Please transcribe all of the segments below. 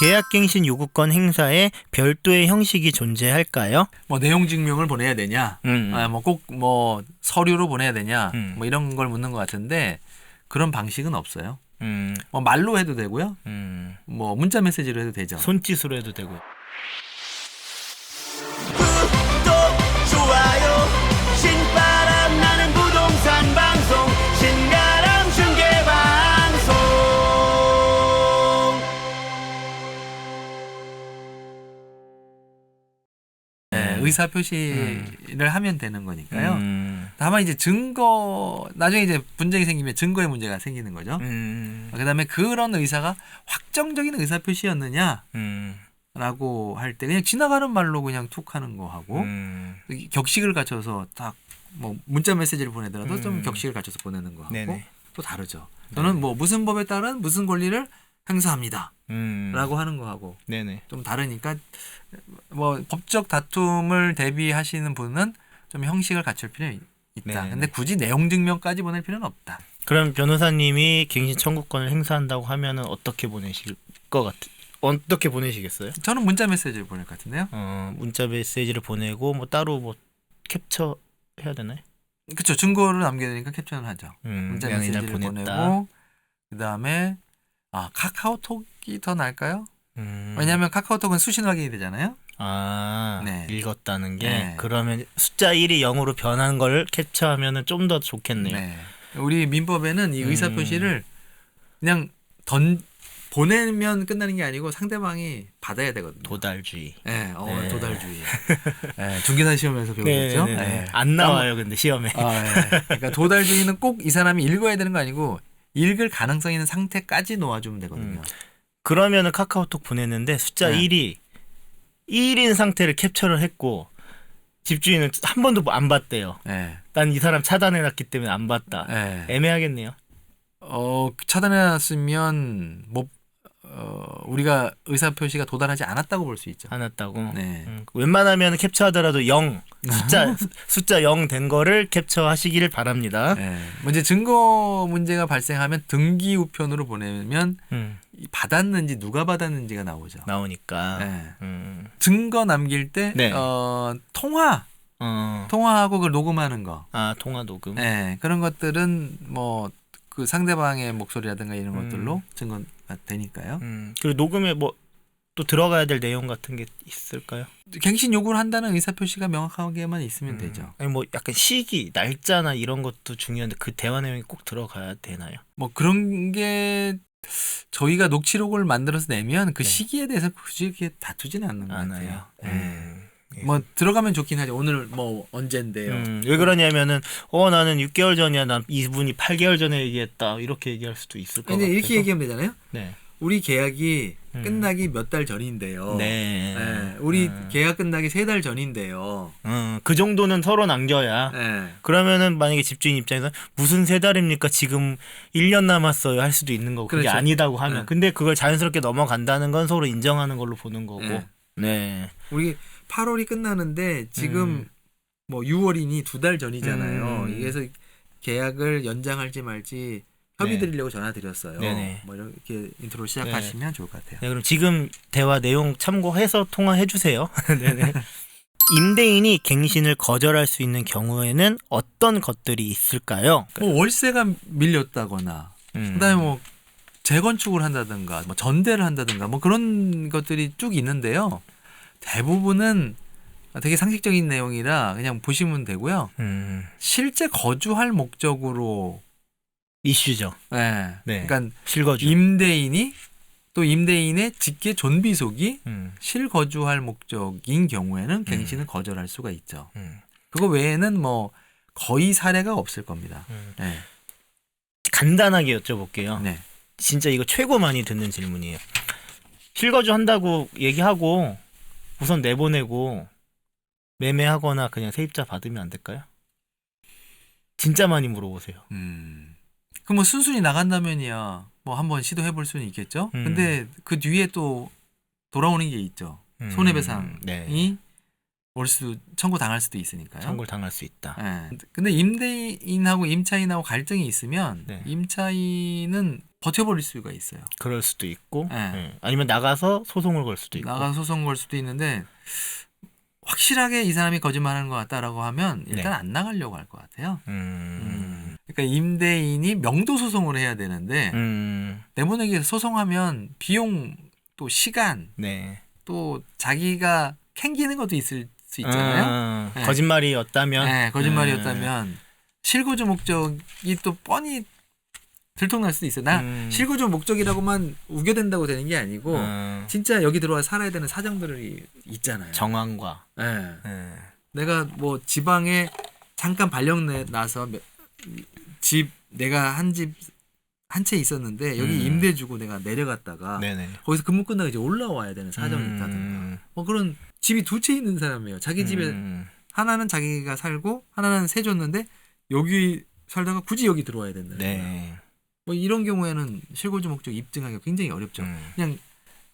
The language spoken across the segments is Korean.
계약갱신 요구권 행사에 별도의 형식이 존재할까요? 뭐 내용 증명을 보내야 되냐, 뭐 꼭 뭐 서류로 보내야 되냐, 뭐 이런 걸 묻는 것 같은데 그런 방식은 없어요. 뭐 말로 해도 되고요. 뭐 문자 메시지로 해도 되죠. 손짓으로 해도 되고. 구독, 좋아요, 신바람 나는 부동산 방송, 신가람 중계 방송. 네, 의사 표시를 하면 되는 거니까요. 다만 이제 증거, 나중에 이제 분쟁이 생기면 증거의 문제가 생기는 거죠. 그다음에 그런 의사가 확정적인 의사 표시였느냐? 라고 할 때 그냥 지나가는 말로 그냥 툭 하는 거 하고 격식을 갖춰서 딱 뭐 문자 메시지를 보내더라도 좀 격식을 갖춰서 보내는 거 하고 네네. 또 다르죠. 저는 뭐 무슨 법에 따른 무슨 권리를 행사합니다. 라고 하는 거 하고 네네. 좀 다르니까 뭐 법적 다툼을 대비하시는 분은 좀 형식을 갖출 필요는 있다. 네네. 근데 굳이 내용 증명까지 보낼 필요는 없다. 그럼 변호사님이 갱신 청구권을 행사한다고 하면은 어떻게 보내실 것 어떻게 보내시겠어요? 저는 문자 메시지를 보낼 것 같은데요. 문자 메시지를 보내고 뭐 따로 뭐 캡처 해야 되나요? 그렇죠. 증거를 남겨야 되니까 캡처는 하죠. 문자 그냥 이날 메시지를 보내고 그다음에 카카오톡이 더 나을까요? 왜냐하면 카카오톡은 수신 확인이 되잖아요. 네. 읽었다는 게 네. 그러면 숫자 1이 0으로 변한 걸 캡처하면은 좀 더 좋겠네요. 네. 우리 민법에는 이 의사 표시를 그냥 보내면 끝나는 게 아니고 상대방이 받아야 되거든요. 도달주의. 네, 네. 도달주의. 네, 중개사 시험에서 배우겠죠. 네. 안 나와요, 근데 시험에. 네. 그러니까 도달주의는 꼭 이 사람이 읽어야 되는 거 아니고 읽을 가능성 있는 상태까지 놓아주면 되거든요. 그러면은 카카오톡 보냈는데 숫자 네. 1이 1인 상태를 캡처를 했고 집주인은 한 번도 안 봤대요. 네. 난 이 사람 차단해놨기 때문에 안 봤다. 네. 애매하겠네요. 차단해놨으면 우리가 의사 표시가 도달하지 않았다고 볼 수 있죠. 않았다고. 네. 웬만하면 캡처하더라도 0 숫자 0 된 거를 캡처하시기를 바랍니다. 네. 이제 증거 문제가 발생하면 등기 우편으로 보내면 받았는지 누가 받았는지가 나오죠. 나오니까. 네. 증거 남길 때 네. 통화하고 그걸 녹음하는 거. 통화 녹음. 네. 그런 것들은 뭐 그 상대방의 목소리라든가 이런 것들로 증거가 되니까요. 그리고 녹음에 뭐 또 들어가야 될 내용 같은 게 있을까요? 갱신 요구를 한다는 의사 표시가 명확하게만 있으면 되죠. 아니 뭐 약간 시기, 날짜나 이런 것도 중요한데 그 대화 내용이 꼭 들어가야 되나요? 뭐 그런 게 저희가 녹취록을 만들어서 내면 그 시기에 대해서 굳이 이렇게 다투지는 않는 것 같아요. 뭐 들어가면 좋긴 하죠. 오늘 뭐 언젠데요. 왜 그러냐면은 나는 6개월 전이야. 난 이분이 8개월 전에 얘기했다. 이렇게 얘기할 수도 있을 것 같아서. 이렇게 얘기하면 되잖아요. 네. 우리 계약이 끝나기 몇 달 전인데요. 네. 우리 계약 끝나기 3달 전인데요. 그 정도는 서로 남겨야. 네. 그러면은 만약에 집주인 입장에서 무슨 3달입니까? 지금 1년 남았어요. 할 수도 있는 거고. 그게 그렇죠. 아니다고 하면. 네. 근데 그걸 자연스럽게 넘어간다는 건 서로 인정하는 걸로 보는 거고. 네. 우리 8월이 끝나는데 지금 뭐 6월이니 2달 전이잖아요. 그래서 계약을 연장할지 말지 협의 드리려고 전화 드렸어요. 네네. 뭐 이렇게 인트로 시작하시면 좋을 것 같아요. 네, 그럼 지금 대화 내용 참고해서 통화해 주세요. 네네. 임대인이 갱신을 거절할 수 있는 경우에는 어떤 것들이 있을까요? 뭐 월세가 밀렸다거나 그다음에 뭐 재건축을 한다든가 뭐 전대를 한다든가 뭐 그런 것들이 쭉 있는데요. 대부분은 되게 상식적인 내용이라 그냥 보시면 되고요. 실제 거주할 목적으로 이슈죠. 네. 네. 그러니까 실거주. 임대인이 또 임대인의 직계 존비속이 실거주할 목적인 경우에는 갱신을 거절할 수가 있죠. 그거 외에는 뭐 거의 사례가 없을 겁니다. 네. 간단하게 여쭤볼게요. 네. 진짜 이거 최고 많이 듣는 질문이에요. 실거주 한다고 얘기하고 우선 내보내고 매매하거나 그냥 세입자 받으면 안 될까요? 진짜 많이 물어보세요. 그럼 뭐 순순히 나간다면이야 뭐 한번 시도해 볼 수는 있겠죠. 근데 그 뒤에 또 돌아오는 게 있죠. 손해배상이 올 수도 청구 당할 수도 있으니까요. 청구를 당할 수 있다. 네. 근데 임대인하고 임차인하고 갈등이 있으면 네. 임차인은 버텨버릴 수가 있어요. 그럴 수도 있고, 네. 예. 아니면 나가서 소송을 걸 수도 있고. 나가서 소송 걸 수도 있는데 확실하게 이 사람이 거짓말하는 것 같다라고 하면 일단 네. 안 나가려고 할 것 같아요. 그러니까 임대인이 명도 소송을 해야 되는데 내보내기 위해서 소송하면 비용 또 시간 네. 또 자기가 캥기는 것도 있을 수 있잖아요. 네. 거짓말이었다면. 네, 거짓말이었다면 실거주 목적이 또 뻔히 들통날 수도 있어요. 나 실거주 목적이라고만 우겨댄다고 되는 게 아니고 진짜 여기 들어와 살아야 되는 사정들이 있잖아요. 정황과. 네. 내가 뭐 지방에 잠깐 발령 나서 집 내가 한 채 있었는데 여기 임대 주고 내가 내려갔다가 네네. 거기서 근무 끝나고 이제 올라와야 되는 사정이 있다든가 뭐 그런 집이 2채 있는 사람이에요. 자기 집에 하나는 자기가 살고 하나는 세 줬는데 여기 살다가 굳이 여기 들어와야 된다. 네. 뭐 이런 경우에는 실거주 목적 입증하기가 굉장히 어렵죠. 그냥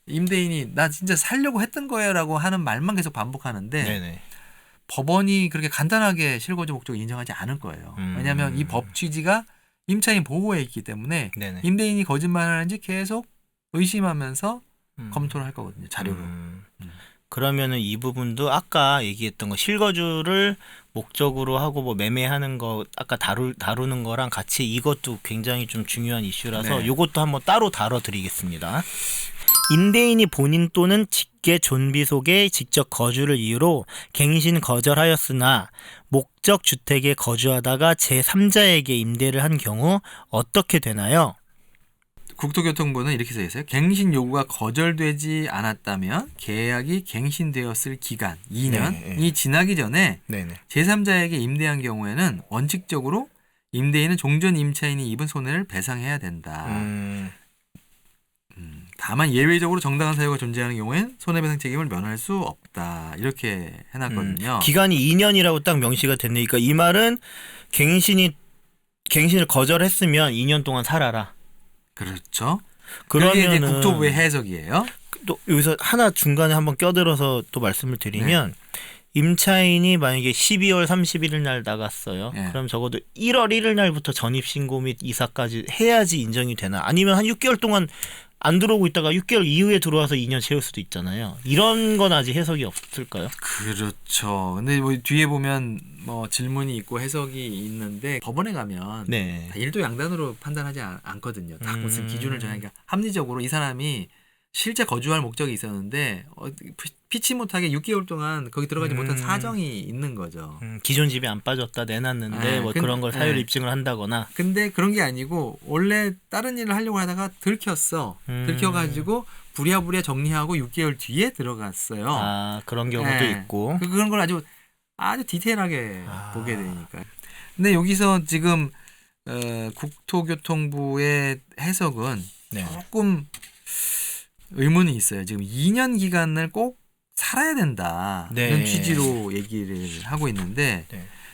임대인이 나 진짜 살려고 했던 거야라고 하는 말만 계속 반복하는데 네네. 법원이 그렇게 간단하게 실거주 목적을 인정하지 않을 거예요. 왜냐하면 이 법 취지가 임차인 보호에 있기 때문에 네네. 임대인이 거짓말하는지 계속 의심하면서 검토를 할 거거든요. 자료로. 그러면은 이 부분도 아까 얘기했던 거 실거주를 목적으로 하고 뭐 매매하는 거 아까 다루는 거랑 같이 이것도 굉장히 좀 중요한 이슈라서 네. 이것도 한번 따로 다뤄드리겠습니다. 임대인이 본인 또는 직계 존비 속에 직접 거주를 이유로 갱신 거절하였으나 목적 주택에 거주하다가 제3자에게 임대를 한 경우 어떻게 되나요? 국토교통부는 이렇게 써 있어요. 갱신 요구가 거절되지 않았다면 계약이 갱신되었을 기간 2년이 지나기 전에 네네. 제3자에게 임대한 경우에는 원칙적으로 임대인은 종전 임차인이 입은 손해를 배상해야 된다. 다만 예외적으로 정당한 사유가 존재하는 경우엔 손해배상 책임을 면할 수 없다. 이렇게 해놨거든요. 기간이 2년이라고 딱 명시가 됐으니까 이 말은 갱신을 거절했으면 2년 동안 살아라. 그렇죠. 그러면은 그게 이제 국토부의 해석이에요. 또 여기서 하나 중간에 한번 껴들어서 또 말씀을 드리면 임차인이 만약에 12월 31일 날 나갔어요. 네. 그럼 적어도 1월 1일 날부터 전입 신고 및 이사까지 해야지 인정이 되나? 아니면 한 6개월 동안 안 들어오고 있다가 6개월 이후에 들어와서 2년 채울 수도 있잖아요. 이런 건 아직 해석이 없을까요? 그렇죠. 근데 뭐 뒤에 보면 뭐 질문이 있고 해석이 있는데 법원에 가면 네. 다 일도 양단으로 판단하지 않거든요. 딱 무슨 기준을 정하니까 합리적으로 이 사람이 실제 거주할 목적이 있었는데 피치 못하게 6개월 동안 거기 들어가지 못한 사정이 있는 거죠. 기존 집에 안 빠졌다 내놨는데 뭐 그런 걸 사유로 입증을 한다거나. 근데 그런 게 아니고 원래 다른 일을 하려고 하다가 들켰어. 들켜가지고 부랴부랴 정리하고 6개월 뒤에 들어갔어요. 아 그런 경우도 있고. 그런 걸 아주 디테일하게 보게 되니까. 근데 여기서 지금 국토교통부의 해석은 조금 의문이 있어요. 지금 2년 기간을 꼭 살아야 된다. 이런 취지로 얘기를 하고 있는데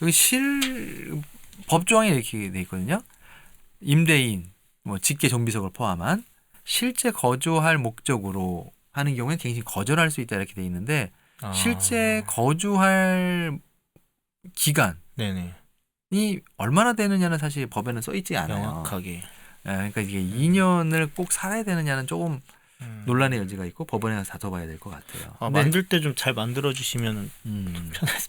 여기 법조항에 이렇게 돼 있거든요. 임대인, 뭐 직계 정비석을 포함한 실제 거주할 목적으로 하는 경우에 갱신 거절할 수 있다 이렇게 돼 있는데 실제 거주할 기간이 얼마나 되느냐는 사실 법에는 써 있지 않아요. 명확하게. 그러니까 이게 2년을 꼭 살아야 되느냐는 조금 논란의 여지가 있고 법원에 가서 다퉈봐야 될 것 같아요. 만들 때 좀 잘 만들어 주시면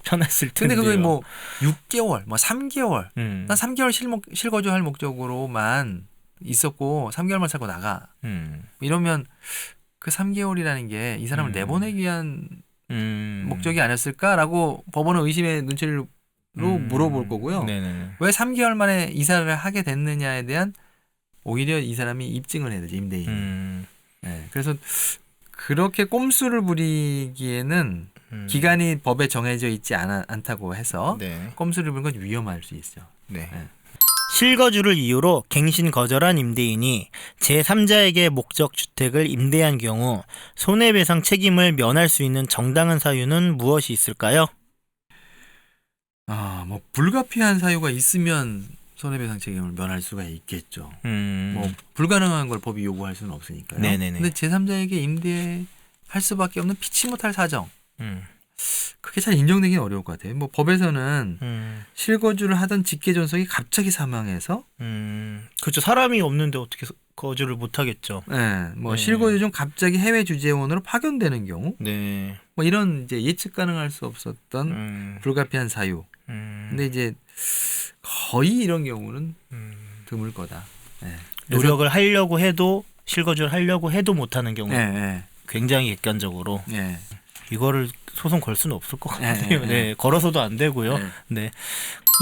편했을 텐데. 근데 그게 뭐 6개월, 뭐 3개월, 난 3개월 실거주할 목적으로만 있었고 3개월만 살고 나가. 이러면 그 3개월이라는 게 이 사람을 내보내기 위한 목적이 아니었을까라고 법원은 의심의 눈초리로 물어볼 거고요. 왜 3개월 만에 이사를 하게 됐느냐에 대한 오히려 이 사람이 입증을 해야 되죠, 임대인이. 그래서 그렇게 꼼수를 부리기에는 기간이 법에 정해져 있지 않다고 해서 꼼수를 부리는 건 위험할 수 있죠. 실거주를 이유로 갱신 거절한 임대인이 제3자에게 목적 주택을 임대한 경우 손해배상 책임을 면할 수 있는 정당한 사유는 무엇이 있을까요? 뭐 불가피한 사유가 있으면 손해배상 책임을 면할 수가 있겠죠. 뭐 불가능한 걸 법이 요구할 수는 없으니까요. 근데 제3자에게 임대할 수밖에 없는 피치 못할 사정. 그게 잘 인정되기는 어려울 것 같아요. 뭐 법에서는 실거주를 하던 직계존속이 갑자기 사망해서 그렇죠. 사람이 없는데 어떻게 거주를 못 하겠죠. 네, 뭐 네. 실거주 중 갑자기 해외 주재원으로 파견되는 경우, 네. 뭐 이런 이제 예측 가능할 수 없었던 불가피한 사유. 근데 이제 거의 이런 경우는 드물 거다. 네. 노력을 하려고 해도 실거주를 하려고 해도 못하는 경우 네, 네. 굉장히 객관적으로 네. 이거를 소송 걸 수는 없을 것 네, 같아요. 네, 네, 걸어서도 안 되고요. 네. 네.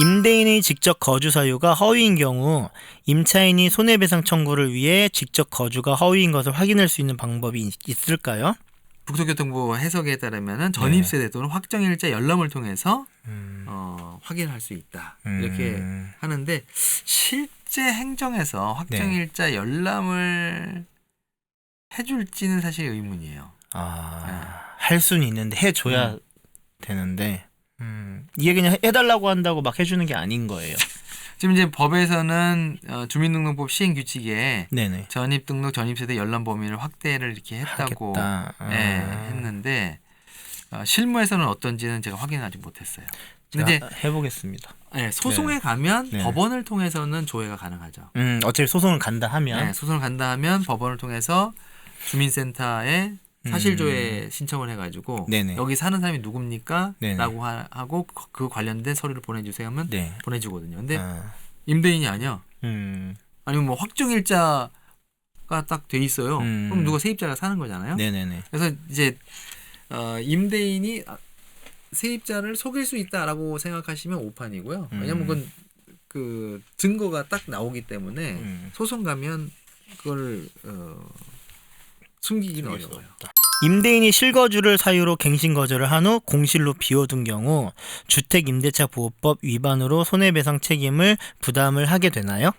임대인의 직접 거주 사유가 허위인 경우 임차인이 손해배상 청구를 위해 직접 거주가 허위인 것을 확인할 수 있는 방법이 있을까요? 국토교통부 해석에 따르면은 전입세대 또는 확정일자 열람을 통해서 확인할 수 있다. 이렇게 하는데 실제 행정에서 확정일자 열람을 해줄지는 사실 의문이에요. 할 수는 있는데 해줘야 되는데 이게 그냥 해달라고 한다고 막 해주는 게 아닌 거예요. 지금 이제 법에서는 주민등록법 시행 규칙에 네네. 전입등록 전입세대 열람 범위를 확대를 이렇게 했다고 했는데 실무에서는 어떤지는 제가 확인을 아직 못했어요. 근데 제가 해보겠습니다. 네, 소송에 가면 법원을 통해서는 조회가 가능하죠. 어차피 소송을 간다 하면 네, 소송을 간다 하면 법원을 통해서 주민센터에 사실조회 신청을 해가지고 네네. 여기 사는 사람이 누굽니까? 네네. 라고 하고 그 관련된 서류를 보내주세요 하면 네. 보내주거든요. 근데 임대인이 아니야. 아니면 뭐 확정일자가 딱 돼 있어요. 그럼 누가 세입자가 사는 거잖아요. 네네네. 그래서 이제 임대인이 세입자를 속일 수 있다라고 생각하시면 오판이고요. 왜냐면 그건 그 증거가 딱 나오기 때문에 소송 가면 그걸 숨기기는 어려워요. 임대인이 실거주를 사유로 갱신 거절을 한 후 공실로 비워둔 경우 주택임대차보호법 위반으로 손해배상 책임을 부담을 하게 되나요?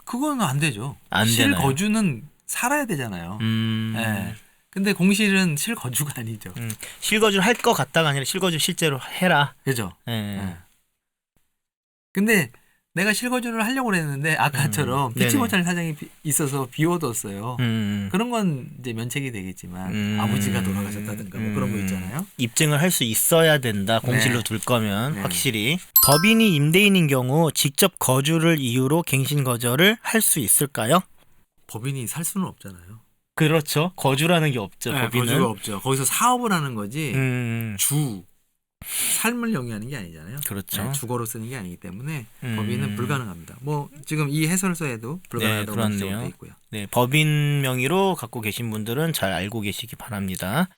그건 안 되죠. 안 되나요? 실거주는 살아야 되잖아요. 네. 근데 공실은 실거주가 아니죠. 실거주를 할 것 같다가 아니라 실거주 실제로 해라. 그죠? 네. 근데 내가 실거주를 하려고 그랬는데 아까처럼 피치 네네. 못할 사정이 있어서 비워뒀어요. 그런 건 이제 면책이 되겠지만 아버지가 돌아가셨다든가 뭐 그런 거 있잖아요. 입증을 할 수 있어야 된다. 공실로 네. 둘 거면 네. 확실히. 법인이 임대인인 경우 직접 거주를 이유로 갱신 거절을 할 수 있을까요? 법인이 살 수는 없잖아요. 그렇죠. 거주라는 게 없죠. 네, 법인은. 거주가 없죠. 거기서 사업을 하는 거지 주. 삶을 영위하는 게 아니잖아요. 그렇죠. 네, 주거로 쓰는 게 아니기 때문에 법인은 불가능합니다. 뭐 지금 이 해설서에도 불가능하다고 그렇네요. 지적되어 있고요. 네, 법인 명의로 갖고 계신 분들은 잘 알고 계시기 바랍니다.